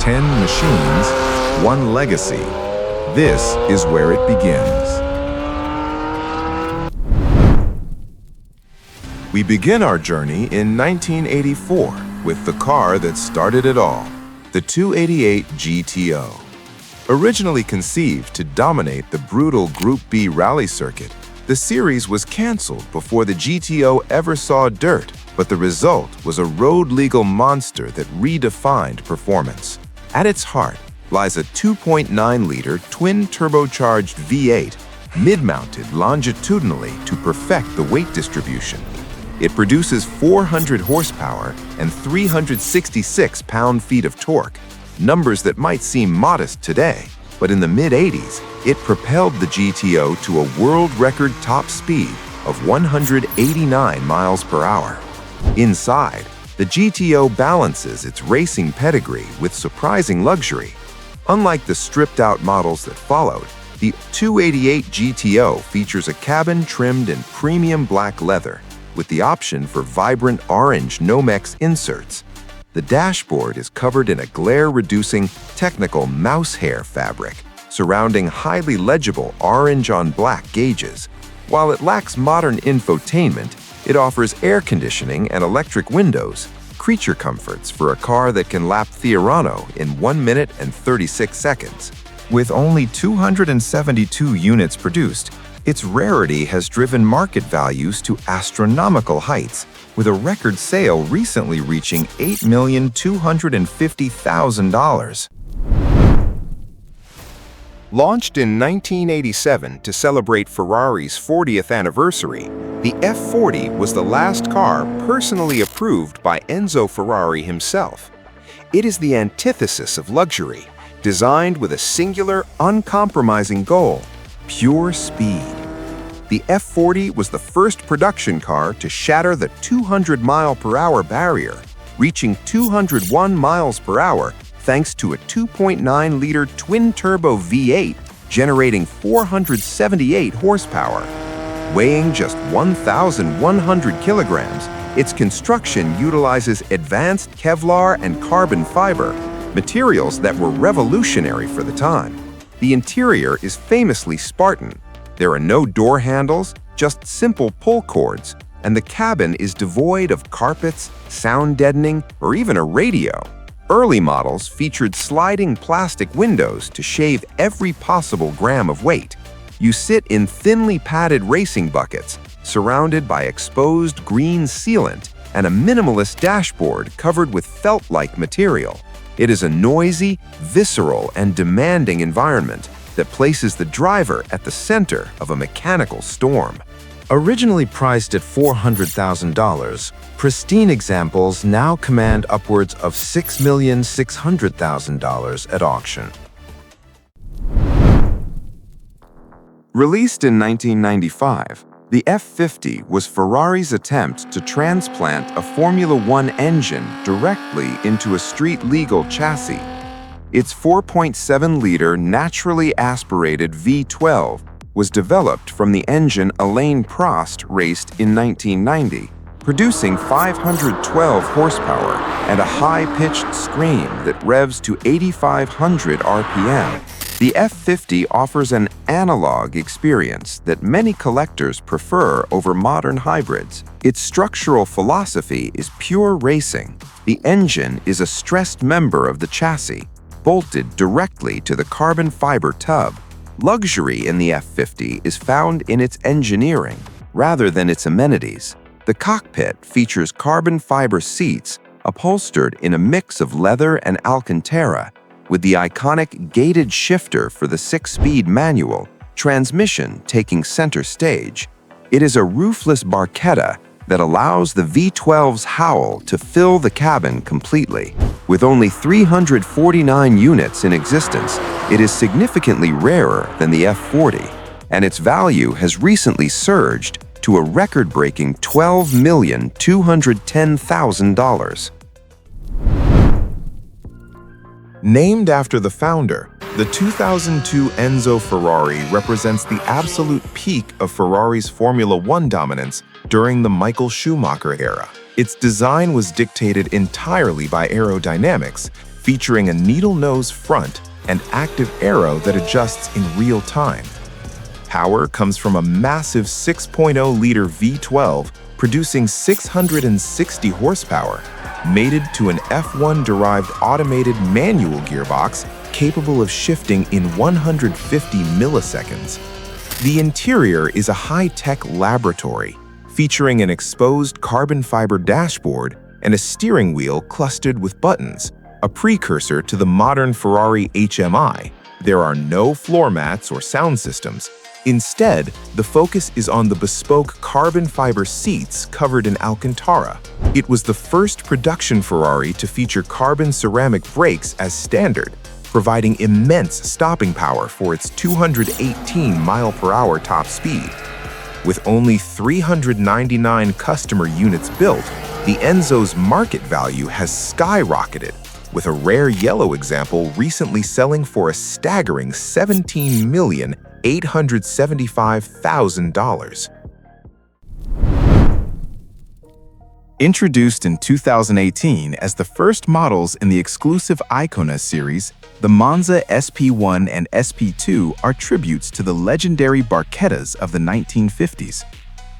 10 machines, one legacy. This is where it begins. We begin our journey in 1984 with the car that started it all, the 288 GTO. Originally conceived to dominate the brutal Group B rally circuit, the series was canceled before the GTO ever saw dirt, but the result was a road-legal monster that redefined performance. At its heart lies a 2.9-liter twin-turbocharged V8, mid-mounted longitudinally to perfect the weight distribution. It produces 400 horsepower and 366 pound-feet of torque, numbers that might seem modest today, but in the mid-'80s, it propelled the GTO to a world record top speed of 189 miles per hour. Inside, the GTO balances its racing pedigree with surprising luxury. Unlike the stripped-out models that followed, the 288 GTO features a cabin trimmed in premium black leather, with the option for vibrant orange Nomex inserts. The dashboard is covered in a glare-reducing, technical mouse hair fabric, surrounding highly legible orange-on-black gauges. While it lacks modern infotainment, it offers air conditioning and electric windows, creature comforts for a car that can lap Fiorano in 1 minute and 36 seconds. With only 272 units produced, its rarity has driven market values to astronomical heights, with a record sale recently reaching $8,250,000. Launched in 1987 to celebrate Ferrari's 40th anniversary, the F40 was the last car personally approved by Enzo Ferrari himself. It is the antithesis of luxury, designed with a singular, uncompromising goal: pure speed. The F40 was the first production car to shatter the 200-mile-per-hour barrier, reaching 201 miles per hour thanks to a 2.9-liter twin-turbo V8 generating 478 horsepower. Weighing just 1,100 kilograms, its construction utilizes advanced Kevlar and carbon fiber, materials that were revolutionary for the time. The interior is famously Spartan. There are no door handles, just simple pull cords, and the cabin is devoid of carpets, sound deadening, or even a radio. Early models featured sliding plastic windows to shave every possible gram of weight. You sit in thinly padded racing buckets, surrounded by exposed green sealant and a minimalist dashboard covered with felt-like material. It is a noisy, visceral, and demanding environment that places the driver at the center of a mechanical storm. Originally priced at $400,000, pristine examples now command upwards of $6,600,000 at auction. Released in 1995, the F50 was Ferrari's attempt to transplant a Formula One engine directly into a street-legal chassis. Its 4.7-liter naturally aspirated V12 was developed from the engine Alain Prost raced in 1990, producing 512 horsepower and a high-pitched scream that revs to 8,500 RPM. The F50 offers an analog experience that many collectors prefer over modern hybrids. Its structural philosophy is pure racing. The engine is a stressed member of the chassis, bolted directly to the carbon fiber tub. Luxury in the F50 is found in its engineering, rather than its amenities. The cockpit features carbon fiber seats upholstered in a mix of leather and Alcantara, with the iconic gated shifter for the 6-speed manual, transmission taking center stage. It is a roofless barchetta that allows the V12's howl to fill the cabin completely. With only 349 units in existence, it is significantly rarer than the F40, and its value has recently surged to a record-breaking $12,210,000. Named after the founder, the 2002 Enzo Ferrari represents the absolute peak of Ferrari's Formula One dominance during the Michael Schumacher era. Its design was dictated entirely by aerodynamics, featuring a needle nose front and active aero that adjusts in real time. Power comes from a massive 6.0-liter V12 producing 660 horsepower, mated to an F1-derived automated manual gearbox capable of shifting in 150 milliseconds. The interior is a high-tech laboratory, featuring an exposed carbon fiber dashboard and a steering wheel clustered with buttons, a precursor to the modern Ferrari HMI. There are no floor mats or sound systems. Instead, the focus is on the bespoke carbon fiber seats covered in Alcantara. It was the first production Ferrari to feature carbon ceramic brakes as standard, providing immense stopping power for its 218 mile-per-hour top speed. With only 399 customer units built, the Enzo's market value has skyrocketed, with a rare yellow example recently selling for a staggering $17,875,000. Introduced in 2018 as the first models in the exclusive Icona series, the Monza SP1 and SP2 are tributes to the legendary Barchettas of the 1950s.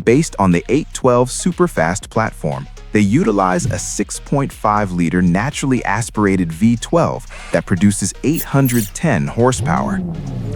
Based on the 812 Superfast platform, they utilize a 6.5-liter naturally aspirated V12 that produces 810 horsepower.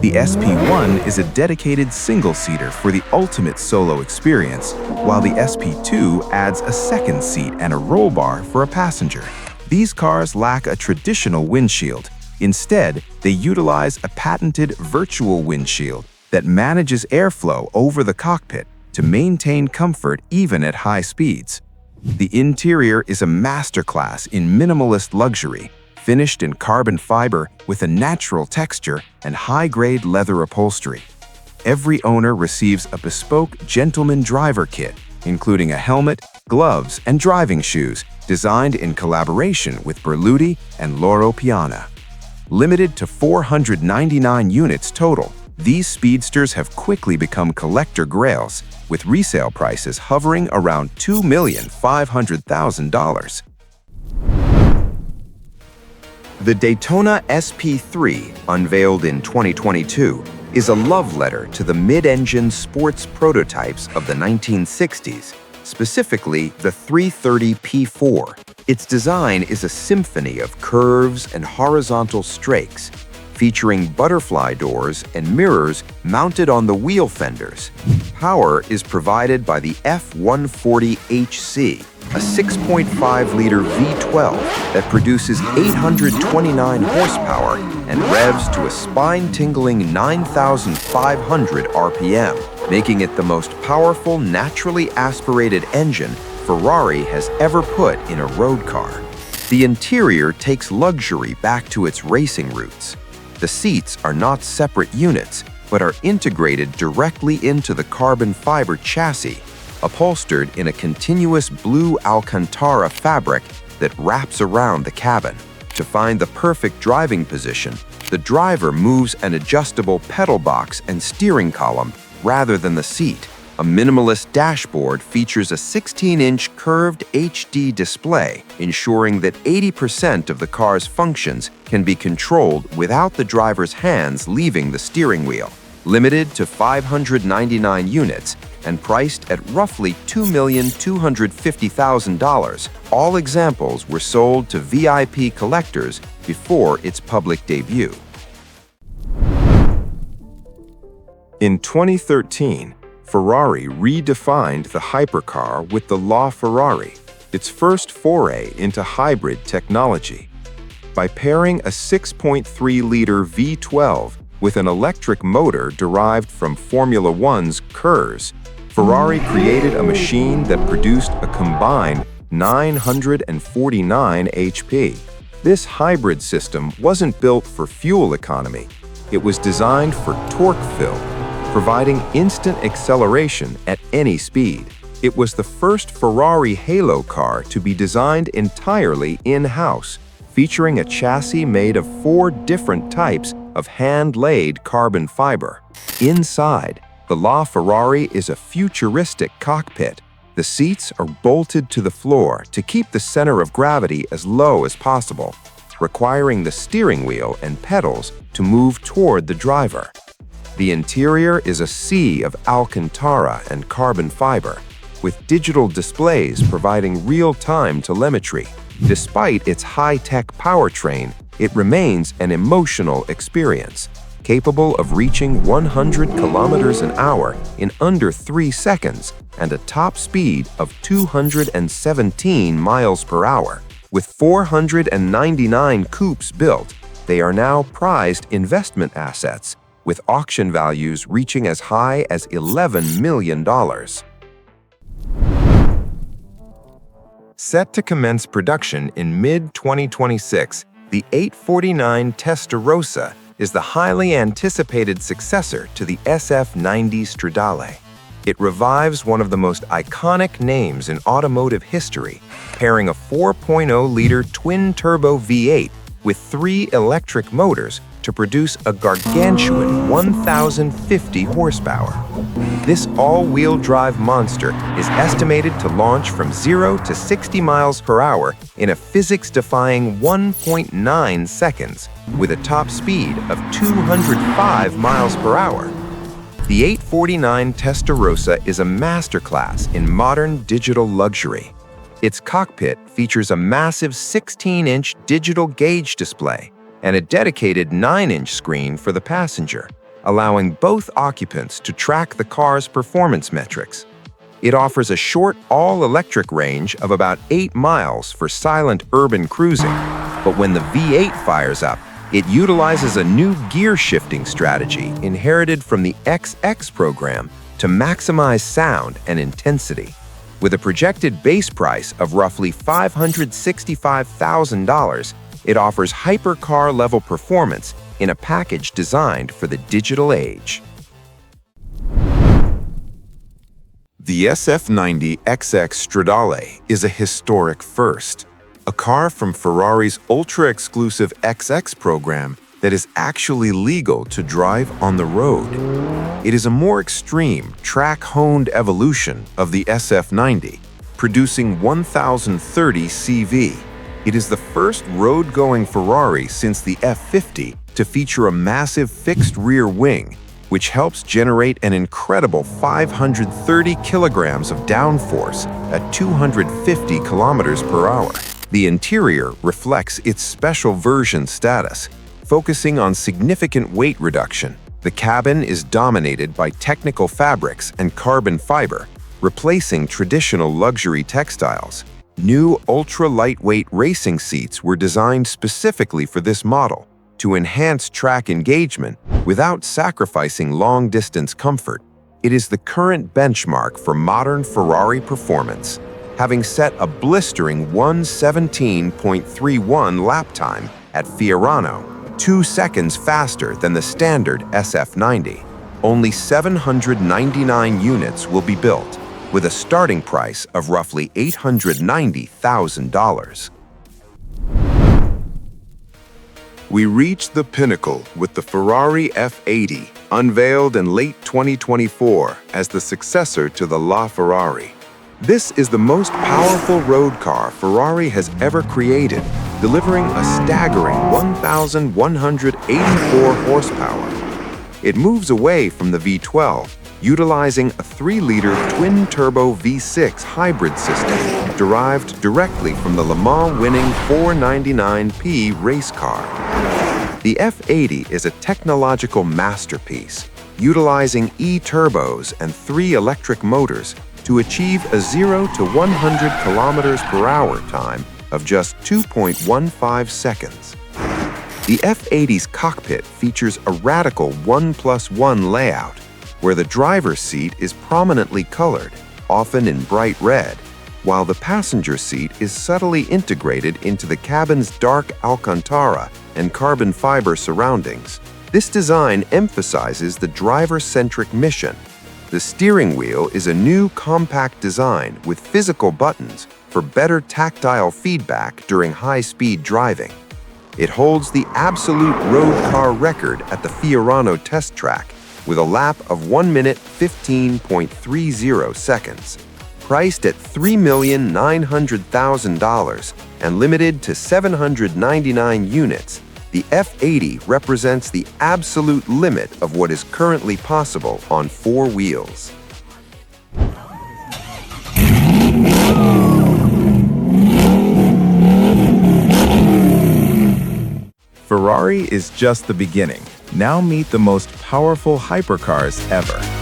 The SP1 is a dedicated single-seater for the ultimate solo experience, while the SP2 adds a second seat and a roll bar for a passenger. These cars lack a traditional windshield. Instead, they utilize a patented virtual windshield that manages airflow over the cockpit to maintain comfort even at high speeds. The interior is a masterclass in minimalist luxury, finished in carbon fiber with a natural texture and high-grade leather upholstery. Every owner receives a bespoke gentleman driver kit, including a helmet, gloves, and driving shoes designed in collaboration with Berluti and Loro Piana. Limited to 499 units total, these speedsters have quickly become collector grails, with resale prices hovering around $2,500,000. The Daytona SP3, unveiled in 2022, is a love letter to the mid-engine sports prototypes of the 1960s, specifically the 330 P4. Its design is a symphony of curves and horizontal strakes, featuring butterfly doors and mirrors mounted on the wheel fenders. Power is provided by the F140 HC, a 6.5-liter V12 that produces 829 horsepower and revs to a spine-tingling 9,500 RPM, making it the most powerful naturally aspirated engine Ferrari has ever put in a road car. The interior takes luxury back to its racing roots. The seats are not separate units, but are integrated directly into the carbon fiber chassis, upholstered in a continuous blue Alcantara fabric that wraps around the cabin. To find the perfect driving position, the driver moves an adjustable pedal box and steering column rather than the seat. A minimalist dashboard features a 16-inch curved HD display, ensuring that 80% of the car's functions can be controlled without the driver's hands leaving the steering wheel. Limited to 599 units and priced at roughly $2,250,000, all examples were sold to VIP collectors before its public debut. In 2013, Ferrari redefined the hypercar with the LaFerrari, its first foray into hybrid technology. By pairing a 6.3-liter V12 with an electric motor derived from Formula One's KERS, Ferrari created a machine that produced a combined 949 HP. This hybrid system wasn't built for fuel economy. It was designed for torque fill, providing instant acceleration at any speed. It was the first Ferrari Halo car to be designed entirely in-house, featuring a chassis made of 4 different types of hand-laid carbon fiber. Inside, the LaFerrari is a futuristic cockpit. The seats are bolted to the floor to keep the center of gravity as low as possible. requiring the steering wheel and pedals to move toward the driver. The interior is a sea of Alcantara and carbon fiber, with digital displays providing real-time telemetry. Despite its high-tech powertrain, it remains an emotional experience, capable of reaching 100 kilometers an hour in under 3 seconds and a top speed of 217 miles per hour. With 499 coupes built, they are now prized investment assets, with auction values reaching as high as $11 million. Set to commence production in mid-2026, the 849 Testarossa is the highly anticipated successor to the SF90 Stradale. It revives one of the most iconic names in automotive history, pairing a 4.0-liter twin-turbo V8 with 3 electric motors to produce a gargantuan 1,050 horsepower. This all-wheel drive monster is estimated to launch from 0 to 60 miles per hour in a physics-defying 1.9 seconds, with a top speed of 205 miles per hour. The 849 Testarossa is a masterclass in modern digital luxury. Its cockpit features a massive 16-inch digital gauge display and a dedicated 9-inch screen for the passenger, allowing both occupants to track the car's performance metrics. It offers a short all-electric range of about 8 miles for silent urban cruising, but when the V8 fires up, it utilizes a new gear-shifting strategy inherited from the XX program to maximize sound and intensity. With a projected base price of roughly $565,000, it offers hypercar-level performance in a package designed for the digital age. The SF90 XX Stradale is a historic first, a car from Ferrari's ultra-exclusive XX program that is actually legal to drive on the road. It is a more extreme, track-honed evolution of the SF90, producing 1,030 CV. It is the first road-going Ferrari since the F50 to feature a massive fixed rear wing, which helps generate an incredible 530 kilograms of downforce at 250 kilometers per hour. The interior reflects its special version status, focusing on significant weight reduction. The cabin is dominated by technical fabrics and carbon fiber, replacing traditional luxury textiles. New ultra-lightweight racing seats were designed specifically for this model to enhance track engagement without sacrificing long-distance comfort. It is the current benchmark for modern Ferrari performance, having set a blistering 1:17.31 lap time at Fiorano, 2 seconds faster than the standard SF90. Only 799 units will be built, with a starting price of roughly $890,000. We reached the pinnacle with the Ferrari F80, unveiled in late 2024 as the successor to the LaFerrari. This is the most powerful road car Ferrari has ever created, delivering a staggering 1,184 horsepower. It moves away from the V12, utilizing a 3-liter twin-turbo V6 hybrid system derived directly from the Le Mans-winning 499P race car. The F80 is a technological masterpiece, utilizing E-turbos and 3 electric motors to achieve a 0 to 100 kilometers per hour time of just 2.15 seconds. The F80's cockpit features a radical 1+1 layout, where the driver's seat is prominently colored, often in bright red, while the passenger seat is subtly integrated into the cabin's dark Alcantara and carbon fiber surroundings. This design emphasizes the driver-centric mission. The steering wheel is a new compact design with physical buttons for better tactile feedback during high-speed driving. It holds the absolute road car record at the Fiorano test track with a lap of 1 minute 15.30 seconds. Priced at $3,900,000 and limited to 799 units, the F80 represents the absolute limit of what is currently possible on four wheels. Ferrari is just the beginning. Now meet the most powerful hypercars ever.